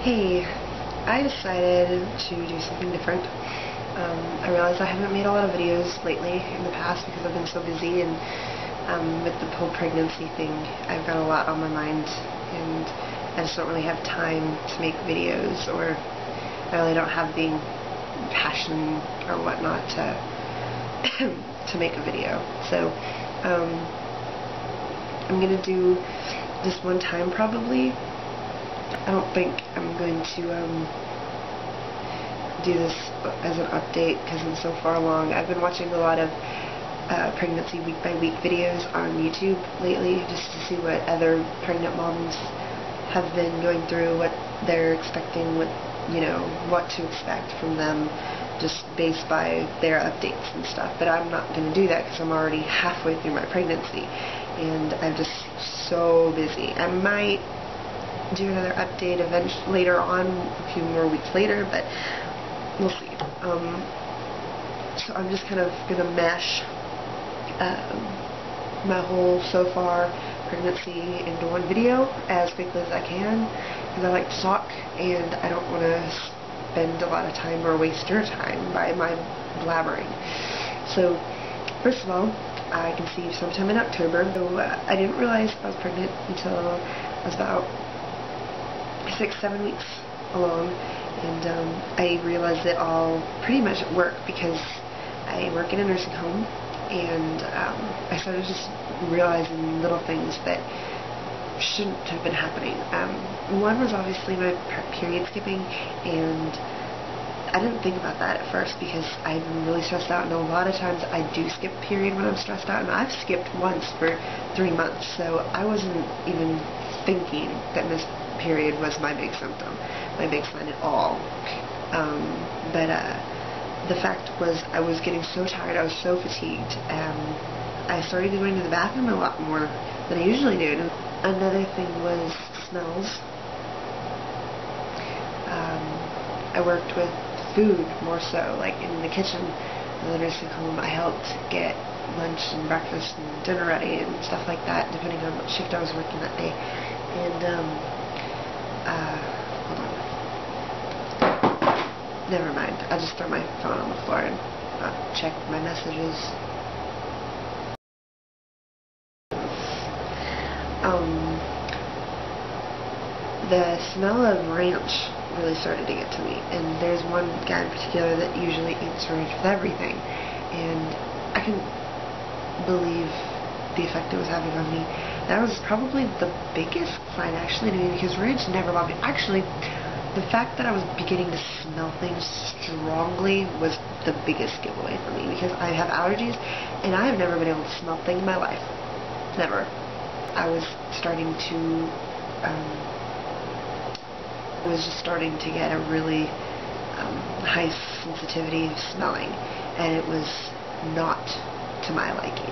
Hey, I decided to do something different. I realized I haven't made a lot of videos lately in the past because I've been so busy, and with the whole pregnancy thing, I've got a lot on my mind, and I just don't really have time to make videos, or I really don't have the passion or whatnot to to make a video. So I'm gonna do this one time probably. I don't think I'm going to do this as an update because I'm so far along. I've been watching a lot of pregnancy week by week videos on YouTube lately just to see what other pregnant moms have been going through, what they're expecting, what to expect from them, just based by their updates and stuff. But I'm not going to do that because I'm already halfway through my pregnancy and I'm just so busy. I might do another update later on, a few more weeks later, but we'll see. So I'm just kind of gonna mash my whole so far pregnancy into one video as quickly as I can, because I like to talk and I don't want to spend a lot of time or waste your time by my blabbering. So first of all, I conceived sometime in October, so I didn't realize I was pregnant until I was about 6-7 weeks along, and I realized it all pretty much at work because I work in a nursing home, and I started just realizing little things that shouldn't have been happening. One was obviously my period skipping, and I didn't think about that at first because I'm really stressed out, and a lot of times I do skip period when I'm stressed out, and I've skipped once for 3 months, so I wasn't even thinking that this period was my big symptom, my big sign at all. But the fact was I was getting so tired, I was so fatigued, I started going to the bathroom a lot more than I usually do. And another thing was smells. I worked with food more so, like in the kitchen of the nursing home. I helped get lunch and breakfast and dinner ready and stuff like that, depending on what shift I was working that day. And hold on. Never mind. I'll just throw my phone on the floor and check my messages. The smell of ranch really started to get to me, and there's one guy in particular that usually eats ranch with everything, and I couldn't believe the effect it was having on me. That was probably the biggest sign actually to me, because ranch never bothered me. Actually, the fact that I was beginning to smell things strongly was the biggest giveaway for me, because I have allergies and I have never been able to smell a thing in my life. Never. I was starting to starting to get a really high sensitivity of smelling, and it was not to my liking.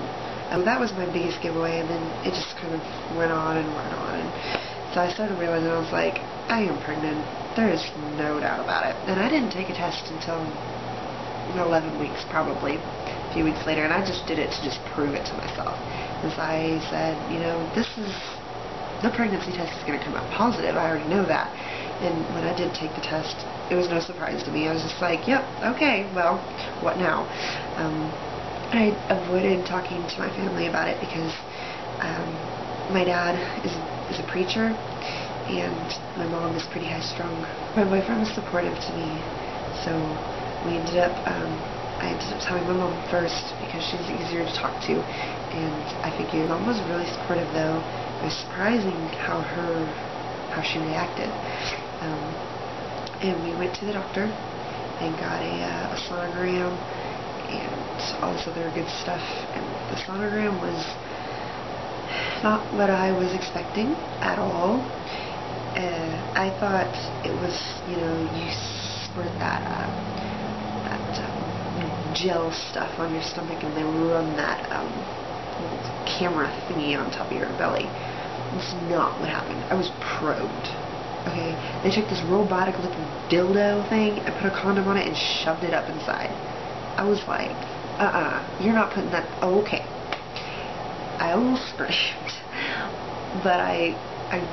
That was my biggest giveaway, and then it just kind of went on and went on, and so I started realizing, I was like, I am pregnant. There is no doubt about it. And I didn't take a test until 11 weeks, probably a few weeks later, and I just did it to just prove it to myself. Because I said, the pregnancy test is going to come out positive. I already know that. And when I did take the test, it was no surprise to me. I was just like, yep, okay, well, what now? I avoided talking to my family about it because my dad is a preacher, and my mom is pretty high-strung. My boyfriend was supportive to me, so I ended up telling my mom first because she's easier to talk to, and I figured mom was really supportive though. It was surprising how she reacted. And we went to the doctor and got a sonogram and all this other good stuff, and the sonogram was not what I was expecting at all. I thought it was, you squirt that gel stuff on your stomach and they run that camera thingy on top of your belly. That's not what happened. I was probed. Okay, they took this robotic looking dildo thing and put a condom on it and shoved it up inside. I was like, you're not putting that. Oh, okay. I almost screamed, but I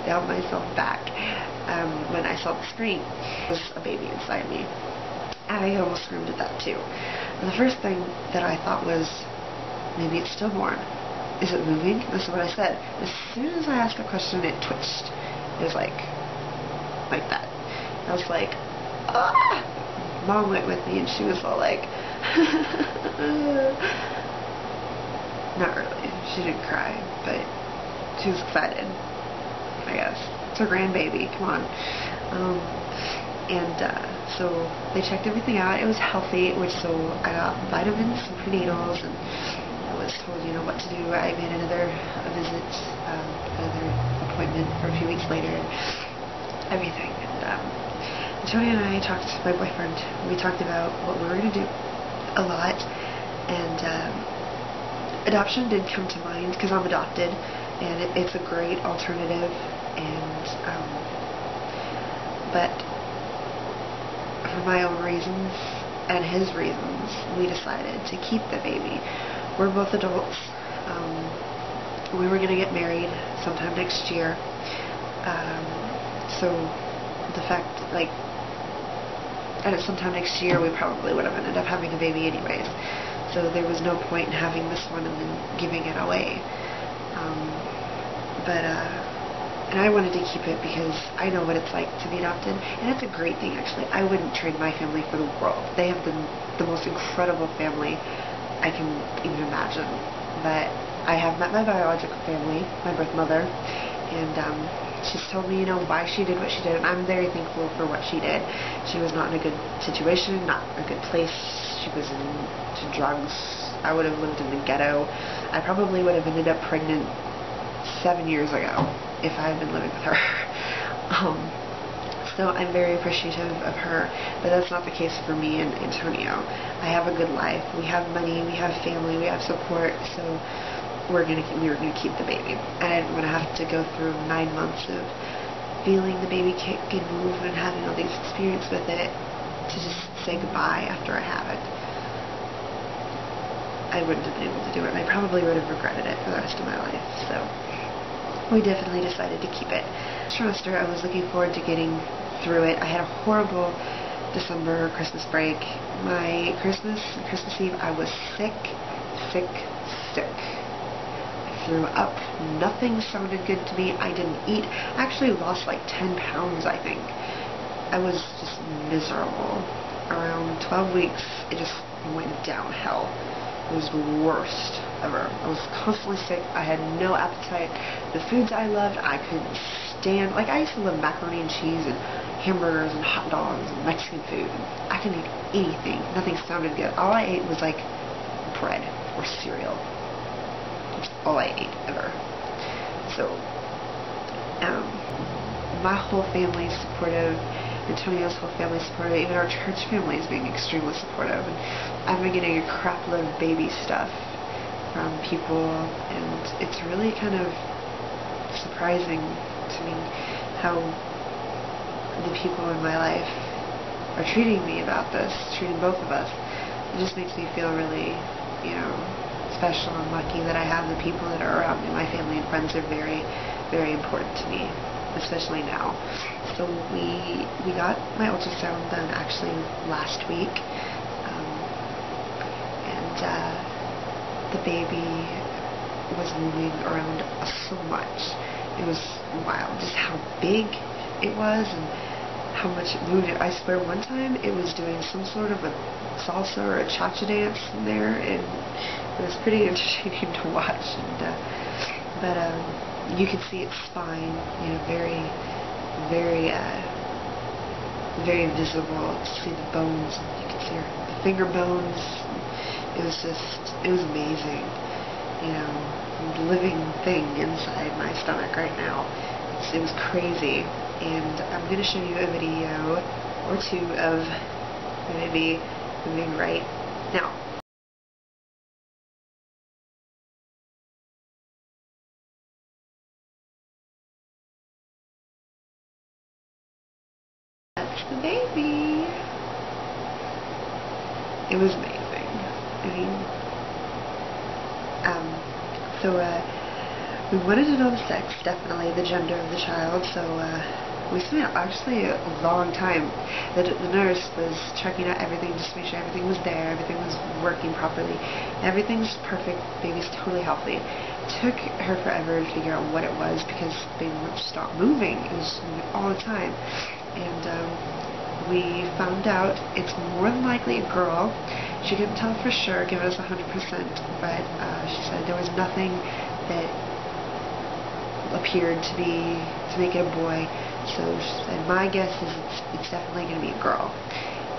held myself back. when I saw the screen. There was a baby inside me. And I almost screamed at that too. And the first thing that I thought was, maybe it's stillborn. Is it moving? This is what I said. As soon as I asked the question, it twitched. It was like that. I was like, ah! Mom went with me and she was all like, not really. She didn't cry, but she was excited, I guess. It's her grandbaby, come on. So they checked everything out. It was healthy, so I got vitamins and prenatals, and I was told, what to do. I made another visit, another appointment for a few weeks later, and everything. And Tony and I talked, my boyfriend, we talked about what we were going to do a lot, and adoption did come to mind because I'm adopted, and it's a great alternative, and but for my own reasons and his reasons, we decided to keep the baby. We're both adults. We were going to get married sometime next year, so the fact, and sometime next year we probably would have ended up having a baby anyways, so there was no point in having this one and then giving it away. And I wanted to keep it because I know what it's like to be adopted, and it's a great thing actually. I wouldn't trade my family for the world. They have the most incredible family I can even imagine. But I have met my biological family, my birth mother, and she's told me, why she did what she did, and I'm very thankful for what she did. She was not in a good situation, not a good place. She was into drugs. I would have lived in the ghetto. I probably would have ended up pregnant 7 years ago if I had been living with her. So I'm very appreciative of her, but that's not the case for me and Antonio. I have a good life. We have money, we have family, we have support, so we were gonna keep the baby. And I didn't want to have to go through 9 months of feeling the baby kick and move and having all these experiences with it to just say goodbye after I have it. I wouldn't have been able to do it, and I probably would have regretted it for the rest of my life. So we definitely decided to keep it. This trimester, I was looking forward to getting through it. I had a horrible December Christmas break. My Christmas and Christmas Eve, I was sick. I threw up. Nothing sounded good to me. I didn't eat. I actually lost like 10 pounds, I think. I was just miserable. Around 12 weeks, it just went downhill. It was the worst ever. I was constantly sick. I had no appetite. The foods I loved, I couldn't stand. I used to love macaroni and cheese and hamburgers and hot dogs and Mexican food. I couldn't eat anything. Nothing sounded good. All I ate was bread or cereal. That's all I ate ever. So, my whole family is supportive. Antonio's whole family is supportive. Even our church family is being extremely supportive. And I've been getting a crap load of baby stuff from people, and it's really kind of surprising to me how the people in my life are treating me about this, treating both of us. It just makes me feel really, special and lucky that I have the people that are around me. My family and friends are very, very important to me, especially now. So we got my ultrasound done actually last week, and the baby was moving around so much. It was wild just how big it was and how much it moved. I swear one time it was doing some sort of a salsa or a cha-cha dance in there, and it was pretty entertaining to watch. But you could see its spine, very, very, very visible. To see the bones, you could see her finger bones. It was amazing. Living thing inside my stomach right now. It was crazy, and I'm going to show you a video or two of the baby moving right now. That's the baby. It was amazing. So we wanted to know the sex, definitely the gender of the child, so We spent actually a long time. The nurse was checking out everything just to make sure everything was there, everything was working properly. Everything's perfect, baby's totally healthy. It took her forever to figure out what it was because baby wouldn't stop moving. It was all the time. And we found out it's more than likely a girl. She couldn't tell for sure, give us 100%, but she said there was nothing that appeared to make it a boy. So she said, my guess is it's definitely going to be a girl.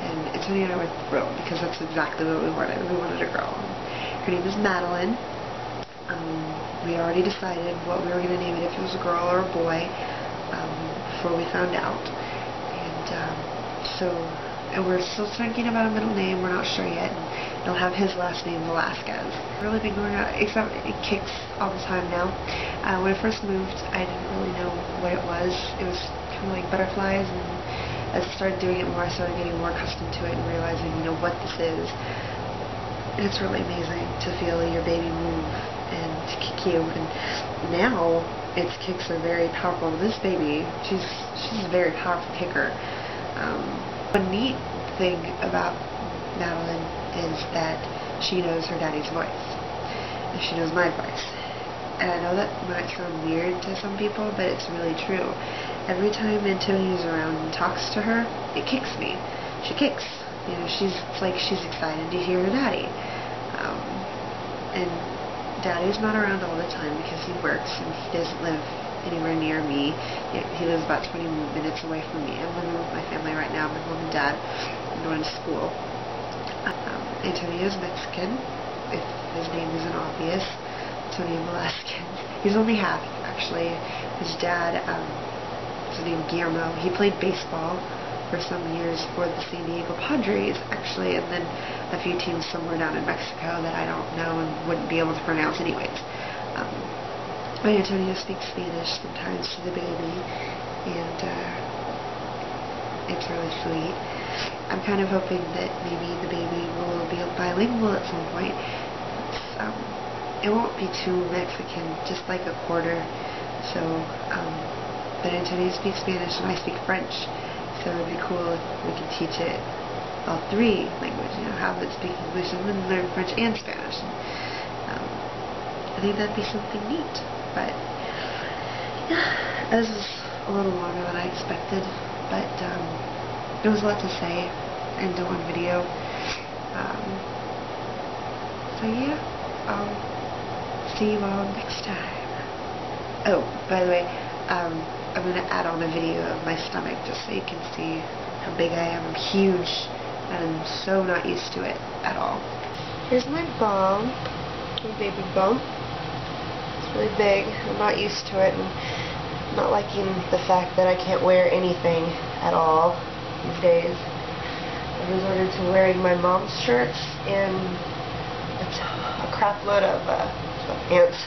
And Antonio and I were thrilled because that's exactly what we wanted. We wanted a girl. Her name is Madeline. We already decided what we were going to name it, if it was a girl or a boy, before we found out. And we're still thinking about a middle name. We're not sure yet. And it'll have his last name, Velasquez. Really been going on, except it kicks all the time now. When I first moved, I didn't really know what it was. It was kind of like butterflies, and as I started doing it more, I started getting more accustomed to it and realizing, what this is. And it's really amazing to feel your baby move and to kick you. And now, its kicks are very powerful. This baby, she's a very powerful kicker. One neat thing about Madeline is that she knows her daddy's voice, and she knows my voice. And I know that might sound weird to some people, but it's really true. Every time Antonio's around and talks to her, it kicks me. She kicks. It's like she's excited to hear her daddy. And Daddy's not around all the time because he works and he doesn't live anywhere near me. He lives about 20 minutes away from me. I'm living with my family right now, my mom and dad. I'm going to school. Antonio's Mexican, if his name isn't obvious. Antonio Velasquez. He's only half, actually. His dad, his name Guillermo. He played baseball for some years for the San Diego Padres, actually, and then a few teams somewhere down in Mexico that I don't know and wouldn't be able to pronounce anyways. Antonio speaks Spanish sometimes to the baby, and it's really sweet. I'm kind of hoping that maybe the baby will be bilingual at some point. It won't be too Mexican, just like a quarter. So, but Antonio speaks Spanish and I speak French. So it would be cool if we could teach it all three languages, have it speak English and then learn French and Spanish. I think that'd be something neat. But yeah, this was a little longer than I expected, but there was a lot to say into one video. So yeah, I'll see you all next time. Oh, by the way, I'm going to add on a video of my stomach just so you can see how big I am. I'm huge, and I'm so not used to it at all. Here's my bum, my baby bum. It's really big. I'm not used to it, and I'm not liking the fact that I can't wear anything at all these days. I resorted to wearing my mom's shirts and a crap load of sweatpants.